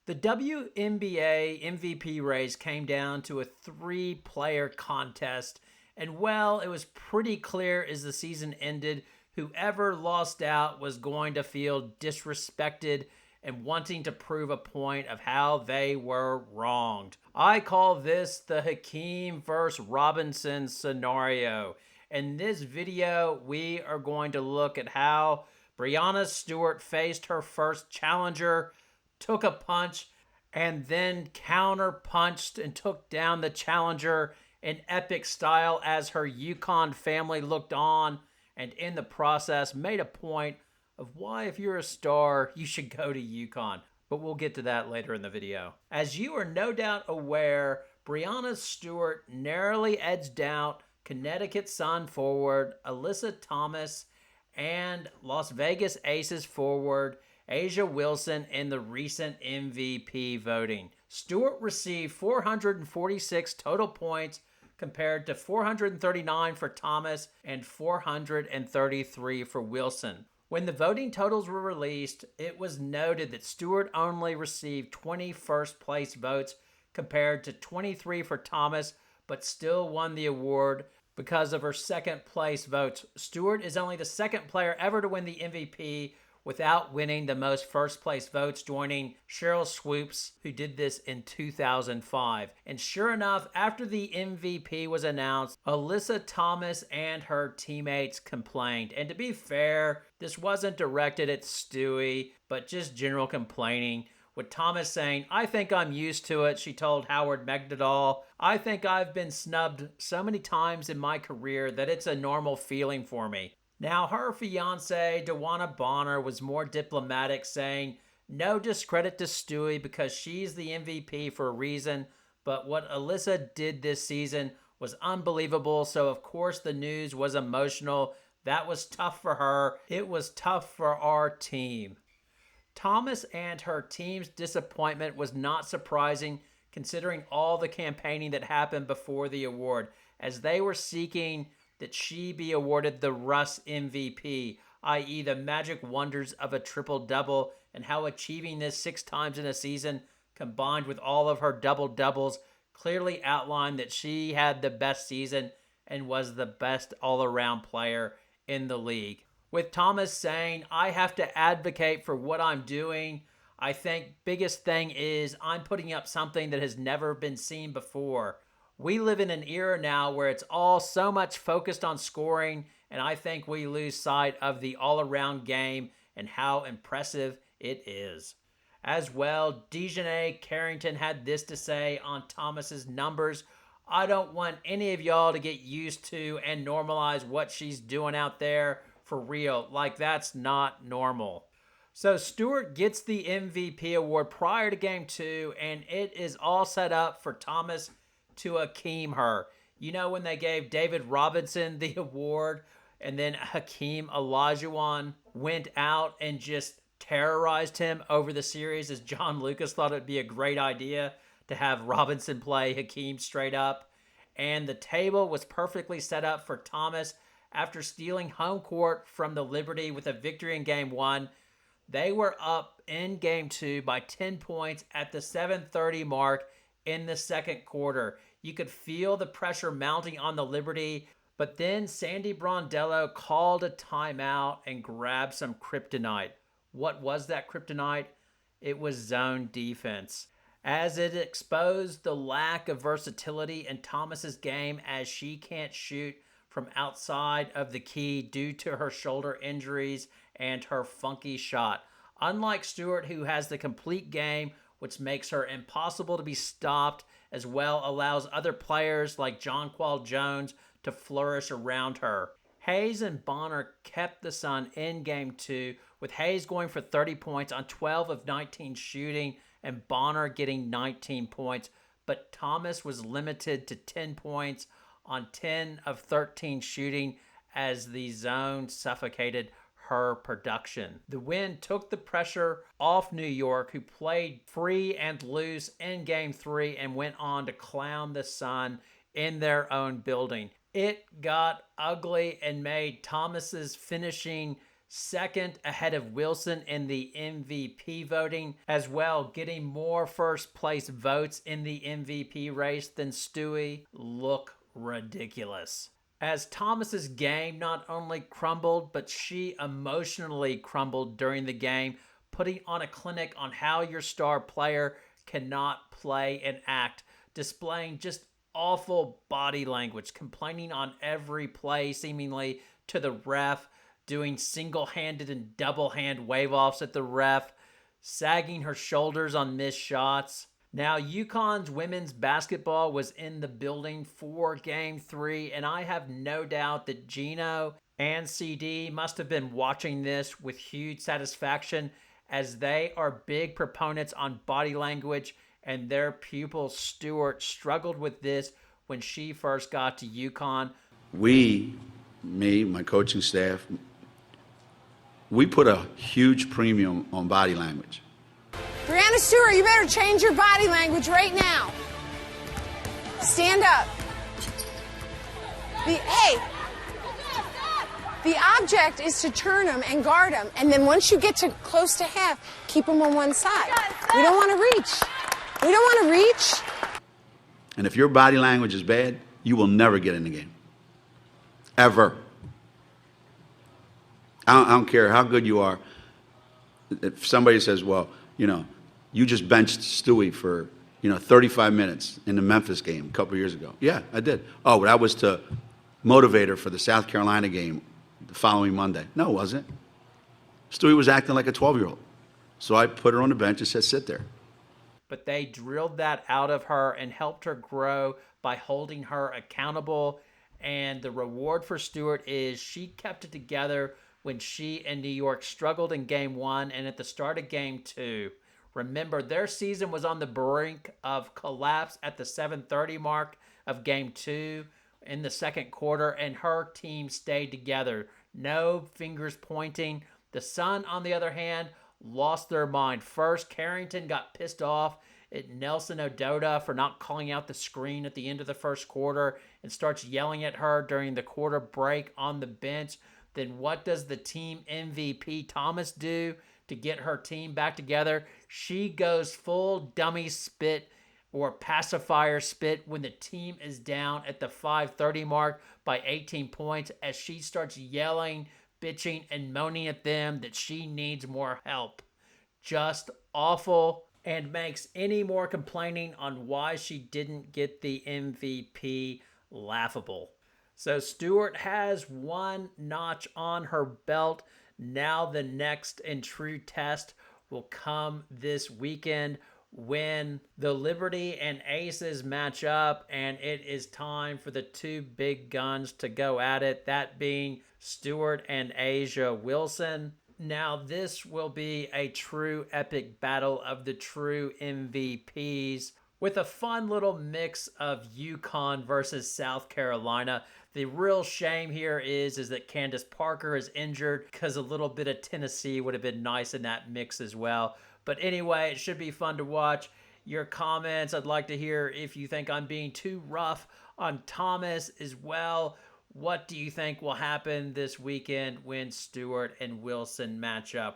The WNBA MVP race came down to a three-player contest, and well, it was pretty clear as the season ended, whoever lost out was going to feel disrespected and wanting to prove a point of how they were wronged. I call this the Hakeem versus Robinson scenario. In this video, we are going to look at how Breanna Stewart faced her first challenger, took a punch, and then counter-punched and took down the challenger in epic style as her UConn family looked on, and in the process made a point of why, if you're a star, you should go to UConn. But we'll get to that later in the video. As you are no doubt aware, Breanna Stewart narrowly edged out Connecticut Sun forward Alyssa Thomas and Las Vegas Aces forward A'ja Wison in the recent MVP voting. Stewart received 446 total points compared to 439 for Thomas and 433 for Wison. When the voting totals were released, it was noted that Stewart only received 20 first-place votes compared to 23 for Thomas, but still won the award because of her second-place votes. Stewart is only the second player ever to win the MVP without winning the most first-place votes, joining Sheryl Swoopes, who did this in 2005. And sure enough, after the MVP was announced, Alyssa Thomas and her teammates complained. And to be fair, this wasn't directed at Stewie, but just general complaining, with Thomas saying, "I think I'm used to it," she told Howard Megdal. "I think I've been snubbed so many times in my career that it's a normal feeling for me." Now, her fiancé, DeWanna Bonner, was more diplomatic, saying, "No discredit to Stewie because she's the MVP for a reason, but what Alyssa did this season was unbelievable, so of course the news was emotional. That was tough for her. It was tough for our team." Thomas and her team's disappointment was not surprising considering all the campaigning that happened before the award, as they were seeking that she be awarded the Russ MVP, i.e. the magic wonders of a triple-double, and how achieving this 6 times in a season, combined with all of her double-doubles, clearly outlined that she had the best season and was the best all-around player in the league. With Thomas saying, "I have to advocate for what I'm doing. I think biggest thing is I'm putting up something that has never been seen before. We live in an era now where it's all so much focused on scoring, and I think we lose sight of the all-around game and how impressive it is." As well, Dejanay Carrington had this to say on Thomas's numbers: "I don't want any of y'all to get used to and normalize what she's doing out there for real. Like, that's not normal." So Stewart gets the MVP award prior to Game 2, and it is all set up for Thomas to Hakeem her. You know, when they gave David Robinson the award and then Hakeem Olajuwon went out and just terrorized him over the series, as John Lucas thought it'd be a great idea to have Robinson play Hakeem straight up. And the table was perfectly set up for Thomas after stealing home court from the Liberty with a victory in Game 1. They were up in Game 2 by 10 points at the 7:30 mark in the second quarter. You could feel the pressure mounting on the Liberty, but then Sandy Brondello called a timeout and grabbed some kryptonite. What was that kryptonite? It was zone defense, as it exposed the lack of versatility in Thomas's game, as she can't shoot from outside of the key due to her shoulder injuries and her funky shot. Unlike Stewart, who has the complete game, which makes her impossible to be stopped, as well allows other players like Jonquel Jones to flourish around her. Hayes and Bonner kept the Sun in Game 2, with Hayes going for 30 points on 12 of 19 shooting and Bonner getting 19 points, but Thomas was limited to 10 points on 10 of 13 shooting as the zone suffocated her production. The win took the pressure off New York, who played free and loose in Game 3 and went on to clown the Sun in their own building. It got ugly and made Thomas's finishing second ahead of Wilson in the MVP voting, as well, getting more first place votes in the MVP race than Stewie. Look ridiculous. As Thomas's game not only crumbled, but she emotionally crumbled during the game, putting on a clinic on how your star player cannot play and act, displaying just awful body language, complaining on every play seemingly to the ref, doing single-handed and double-hand wave-offs at the ref, sagging her shoulders on missed shots. Now, UConn's women's basketball was in the building for Game 3, and I have no doubt that Geno and CD must have been watching this with huge satisfaction, as they are big proponents on body language, and their pupil Stewart struggled with this when she first got to UConn. Me, my coaching staff, we put a huge premium on body language. Breanna Stewart, you better change your body language right now. Stand up. The object is to turn them and guard them, and then once you get to close to half, keep them on one side. We don't want to reach. We don't want to reach. And if your body language is bad, you will never get in the game. Ever. I don't care how good you are. If somebody says, well, you just benched Stewie for, 35 minutes in the Memphis game a couple years ago. Yeah, I did. Oh, that was to motivate her for the South Carolina game the following Monday. No, it wasn't. Stewie was acting like a 12-year-old. So I put her on the bench and said, sit there. But they drilled that out of her and helped her grow by holding her accountable. And the reward for Stewart is she kept it together when she and New York struggled in Game 1 and at the start of Game 2. Remember, their season was on the brink of collapse at the 7:30 mark of Game 2 in the second quarter, and her team stayed together. No fingers pointing. The Sun, on the other hand, lost their mind. First, Carrington got pissed off at Nelson Ododa for not calling out the screen at the end of the first quarter and starts yelling at her during the quarter break on the bench. Then what does the team MVP Thomas do to get her team back together? She goes full dummy spit or pacifier spit when the team is down at the 5:30 mark by 18 points as she starts yelling, bitching, and moaning at them that she needs more help. Just awful, and makes any more complaining on why she didn't get the MVP laughable. So Stewart has one notch on her belt. Now the next and true test will come this weekend when the Liberty and Aces match up, and it is time for the two big guns to go at it, that being Stewart and A'ja Wison. Now this will be a true epic battle of the true MVPs with a fun little mix of UConn versus South Carolina. The real shame here is that Candace Parker is injured, because a little bit of Tennessee would have been nice in that mix as well. But anyway, it should be fun to watch. Your comments, I'd like to hear if you think I'm being too rough on Thomas as well. What do you think will happen this weekend when Stewart and Wison match up?